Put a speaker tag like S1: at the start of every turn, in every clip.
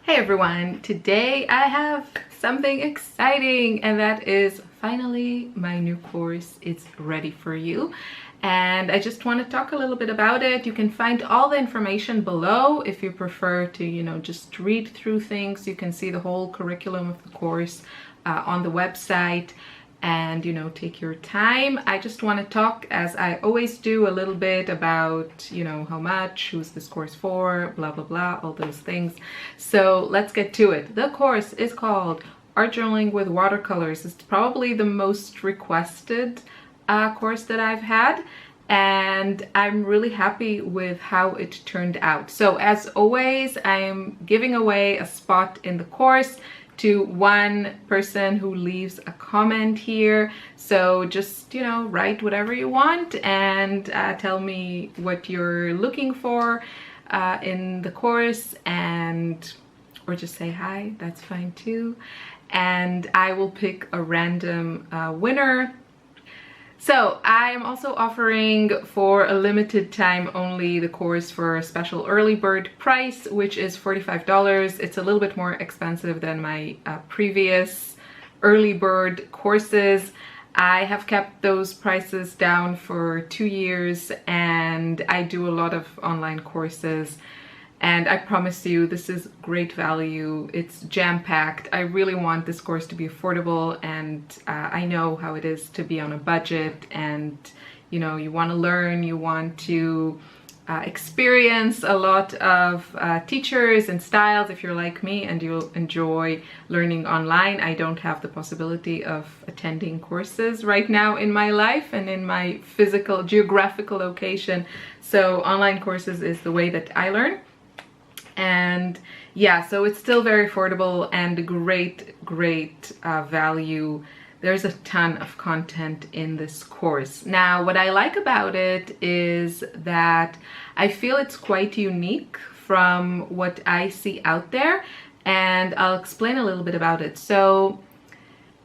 S1: Hey everyone, today I have something exciting, and that is finally my new course. It's ready for you and I just want to talk a little bit about it. You can find all the information below if you prefer to, just read through things. You can see the whole curriculum of the course on the website and take your time. I just want to talk, as I always do, a little bit about how much, who's this course for, blah blah blah, all those things. So let's get to it. The course is called Art Journaling with Watercolors. It's probably the most requested course that I've had, and I'm really happy with how it turned out. So as always, I'm giving away a spot in the course to one person who leaves a comment here. So just write whatever you want and tell me what you're looking for in the course, or just say hi, that's fine too, and I will pick a random winner. So I am also offering for a limited time only the course for a special early bird price, which is $45. It's a little bit more expensive than my previous early bird courses. I have kept those prices down for 2 years, and I do a lot of online courses. And I promise you, this is great value. It's jam-packed. I really want this course to be affordable, and I know how it is to be on a budget, and you want to learn, you want to experience a lot of teachers and styles if you're like me and you'll enjoy learning online. I don't have the possibility of attending courses right now in my life and in my physical geographical location, so online courses is the way that I learn. And yeah, so it's still very affordable and great value. There's a ton of content in this course. Now, what I like about it is that I feel it's quite unique from what I see out there, and I'll explain a little bit about it. So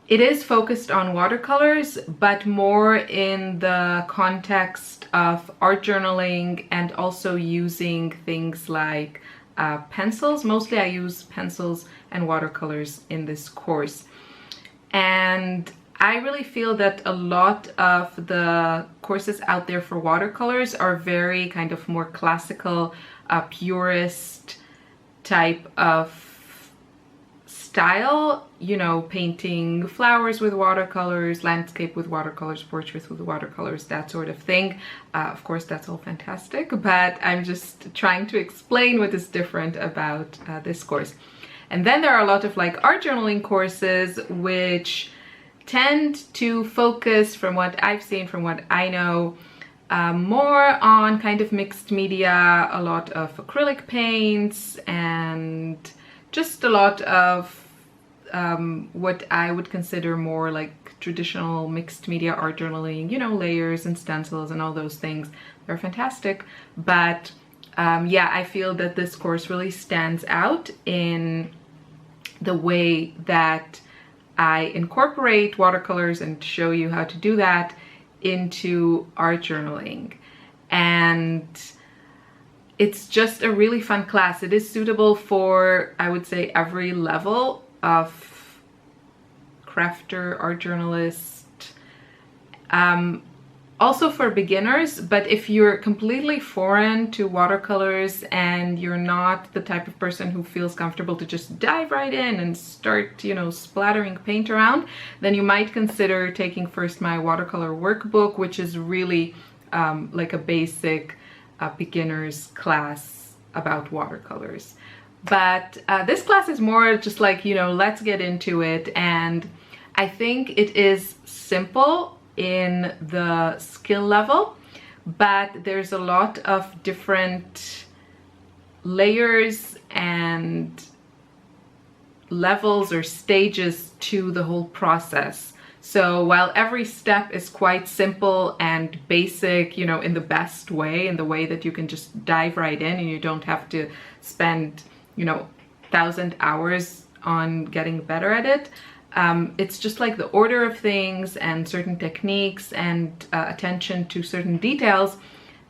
S1: it is focused on watercolors, but more in the context of art journaling and also using things like pencils. Mostly I use pencils and watercolors in this course, and I really feel that a lot of the courses out there for watercolors are very kind of more classical, purist type of style, painting flowers with watercolors, landscape with watercolors, portraits with watercolors, that sort of thing. Of course, that's all fantastic, but I'm just trying to explain what is different about this course. And then there are a lot of like art journaling courses which tend to focus, from what I've seen, from what I know, more on kind of mixed media, a lot of acrylic paints, and just a lot of what I would consider more like traditional mixed media art journaling, layers and stencils and all those things. They're fantastic, but yeah, I feel that this course really stands out in the way that I incorporate watercolors and show you how to do that into art journaling. And it's just a really fun class. It is suitable for, I would say, every level of crafter, art journalist, also for beginners. But if you're completely foreign to watercolors and you're not the type of person who feels comfortable to just dive right in and start, splattering paint around, then you might consider taking first my watercolor workbook, which is really like a basic beginner's class about watercolors. But this class is more just like, let's get into it. And I think it is simple in the skill level, but there's a lot of different layers and levels or stages to the whole process. So while every step is quite simple and basic, in the best way, in the way that you can just dive right in and you don't have to spend 1,000 hours on getting better at it, it's just like the order of things and certain techniques and attention to certain details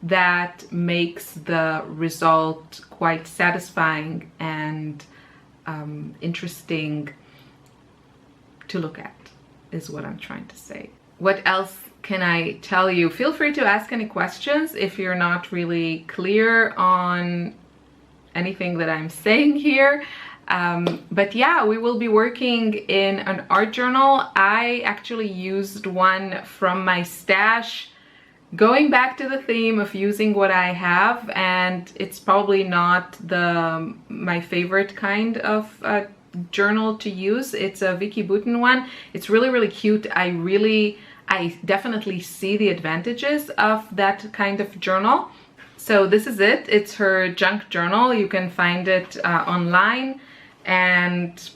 S1: that makes the result quite satisfying and interesting to look at, is what I'm trying to say. What else can I tell you? Feel free to ask any questions if you're not really clear on anything that I'm saying here. But yeah, we will be working in an art journal. I actually used one from my stash, going back to the theme of using what I have, and it's probably not my favorite kind of journal to use. It's a Vicky Boutin one. It's really, really cute. I definitely see the advantages of that kind of journal. So this is it. It's her junk journal. You can find it online, and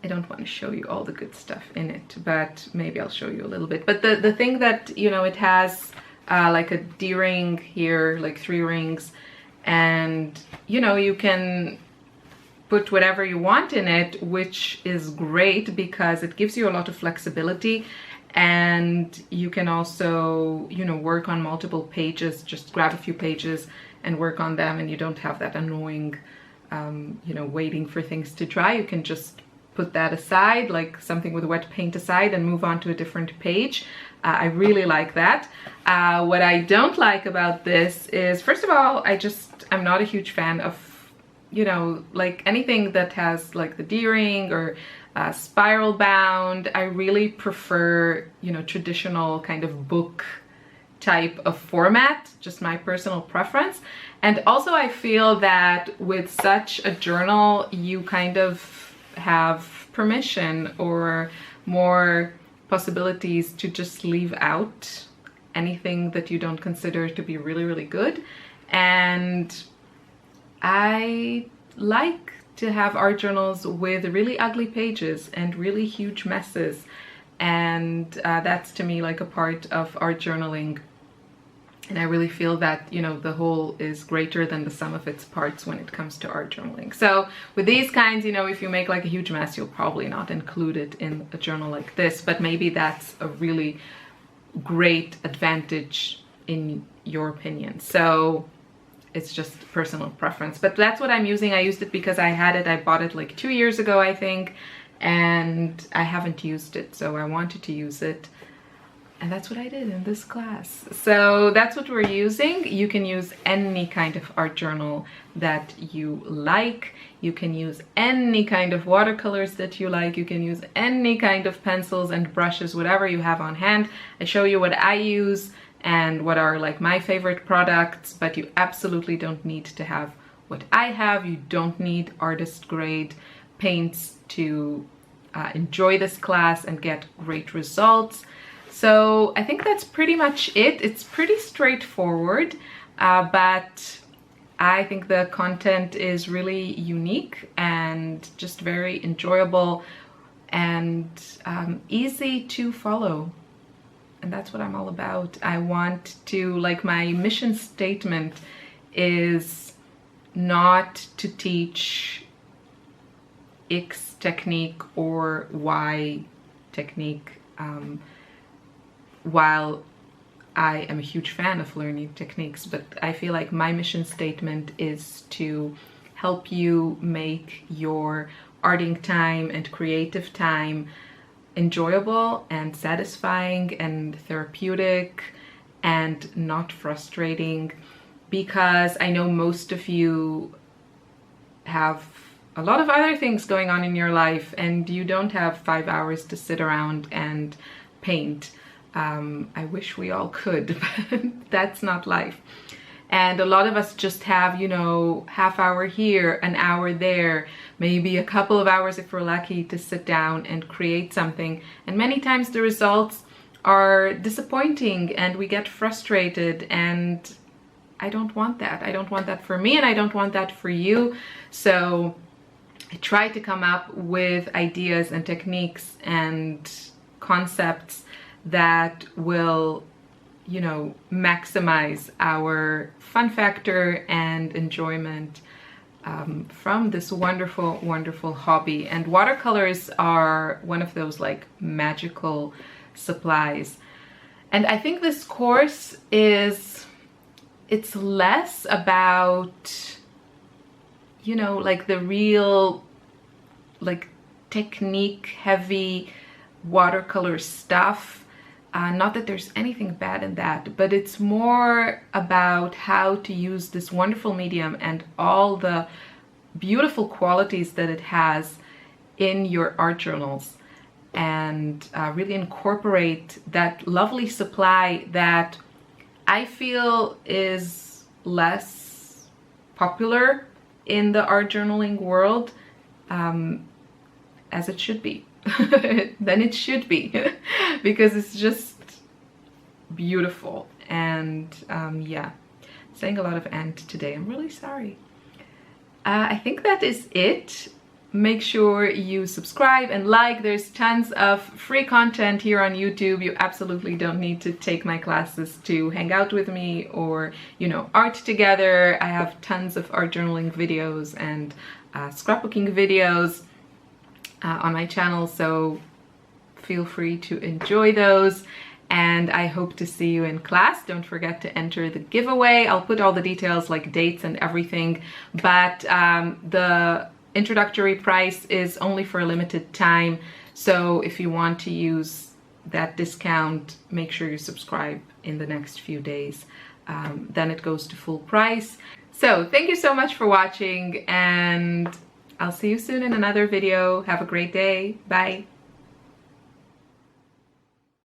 S1: I don't want to show you all the good stuff in it, but maybe I'll show you a little bit. But the thing that, you know, it has like a D-ring here, like 3 rings, and you know, you can put whatever you want in it, which is great because it gives you a lot of flexibility. And you can also, you know, work on multiple pages, just grab a few pages and work on them, and you don't have that annoying, you know, waiting for things to dry. You can just put that aside, like something with wet paint aside, and move on to a different page. I really like that. What I don't like about this is, first of all, I'm not a huge fan of, you know, like anything that has like the D-ring or spiral bound. I really prefer, you know, traditional kind of book type of format, just my personal preference. And also I feel that with such a journal, you kind of have permission or more possibilities to just leave out anything that you don't consider to be really, really good. And I like to have art journals with really ugly pages and really huge messes, and that's to me like a part of art journaling. And I really feel that, you know, the whole is greater than the sum of its parts when it comes to art journaling. So with these kinds, you know, if you make like a huge mess, you'll probably not include it in a journal like this, but maybe that's a really great advantage in your opinion. So it's just personal preference, but that's what I'm using. I used it because I had it. I bought it like 2 years ago, I think, and I haven't used it, so I wanted to use it. And that's what I did in this class. So that's what we're using. You can use any kind of art journal that you like. You can use any kind of watercolors that you like. You can use any kind of pencils and brushes, whatever you have on hand. I show you what I use and what are like my favorite products, but you absolutely don't need to have what I have. You don't need artist grade paints to enjoy this class and get great results. So I think that's pretty much it. It's pretty straightforward, but I think the content is really unique and just very enjoyable and easy to follow. And that's what I'm all about. I want to, like, my mission statement is not to teach X technique or Y technique, while I am a huge fan of learning techniques, but I feel like my mission statement is to help you make your arting time and creative time enjoyable and satisfying and therapeutic and not frustrating, because I know most of you have a lot of other things going on in your life and you don't have 5 hours to sit around and paint. I wish we all could, but that's not life. And a lot of us just have, you know, half hour here, an hour there, maybe a couple of hours if we're lucky to sit down and create something. And many times the results are disappointing and we get frustrated, and I don't want that. I don't want that for me, and I don't want that for you. So I try to come up with ideas and techniques and concepts that will, you know, maximize our fun factor and enjoyment from this wonderful, wonderful hobby. And watercolors are one of those like magical supplies. And I think this course it's less about, you know, like the real, like technique heavy watercolor stuff. Not that there's anything bad in that, but it's more about how to use this wonderful medium and all the beautiful qualities that it has in your art journals, and really incorporate that lovely supply that I feel is less popular in the art journaling world, as it should be. Then it should be, because it's just beautiful. And yeah, saying a lot of "and" today, I'm really sorry. I think that is it. Make sure you subscribe and like. There's tons of free content here on YouTube. You absolutely don't need to take my classes to hang out with me or, you know, art together. I have tons of art journaling videos and scrapbooking videos on my channel, so feel free to enjoy those. And I hope to see you in class. Don't forget to enter the giveaway. I'll put all the details, like dates and everything, but the introductory price is only for a limited time, so if you want to use that discount, make sure you subscribe in the next few days. Then it goes to full price. So thank you so much for watching, and I'll see you soon in another video. Have a great day. Bye.